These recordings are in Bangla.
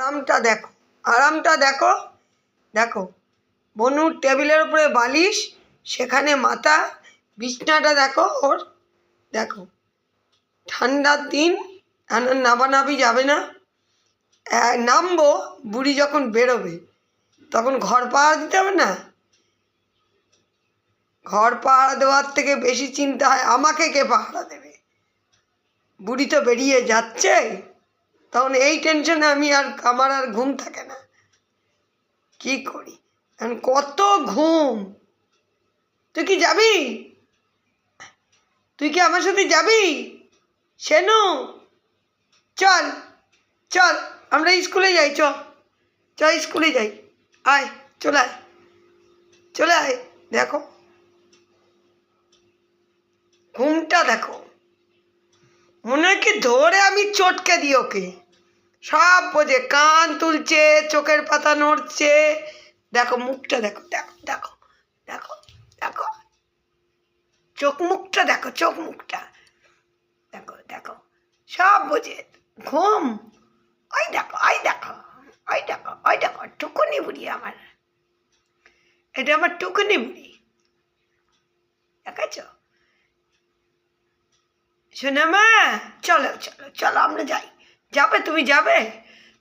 আরামটা দেখো, আরামটা দেখো। দেখো বনুর টেবিলের উপরে বালিশ, সেখানে মাথা, বিছনাটা দেখো ওর। দেখো ঠান্ডার দিন নাবানাবি যাবে না, নামবো বুড়ি যখন বেরোবে তখন ঘর পাহারা দিতে হবে না। ঘর পাহারা দেওয়ার থেকে বেশি চিন্তা হয় আমাকে কে পাহারা দেবে। বুড়ি তো বেরিয়ে যাচ্ছে, তখন এই টেনশনে আমার আর ঘুম থাকে না। কি করি এখন, কত ঘুম। তুই কি যাবি? তুই কি আমার সাথে যাবি? শেনু চল চল, আমরা স্কুলে যাই, চ চ স্কুলে যাই, আয় চলে আয়, চলে আয়। দেখো ঘুমটা দেখো, মনে হয় কি ধরে আমি চটকে দিই ওকে। সব বোঝে, কান তুলছে, চোখের পাতা নড়ছে। দেখো মুখটা দেখো, দেখো দেখো দেখো দেখো, চোখ মুখটা দেখো, চোখ মুখটা দেখো দেখো, সব বোঝে। ঘুম, ওই দেখো, ওই দেখো, ওই দেখো, ওই দেখো, টুকুনি বুড়ি আমার, এটা আমার টুকুনি বুড়ি, দেখাচ্ছ? শোনা মা, চলো চলো চলো আমরা যাই। যাবে? তুমি যাবে?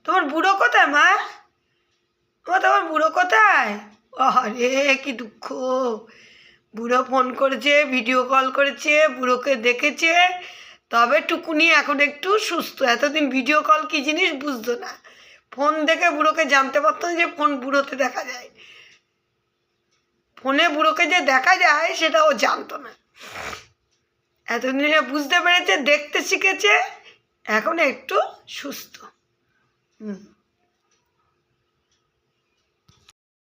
তোমার বুড়ো কোথায় মা? তোমার বুড়ো কোথায়? আরে কি দুঃখ, বুড়ো ফোন করেছে, ভিডিও কল করেছে, বুড়োকে দেখেছে, তবে টুকুনি এখন একটু সুস্থ। এতদিন ভিডিও কল কী জিনিস বুঝতো না, ফোন দেখে বুড়োকে জানতে পারতো না যে ফোন বুড়োতে দেখা যায়, ফোনে বুড়োকে যে দেখা যায় সেটা ও জানতো না। এতদিনে বুঝতে পেরেছে, দেখতে শিখেছে, এখন একটু সুস্থ।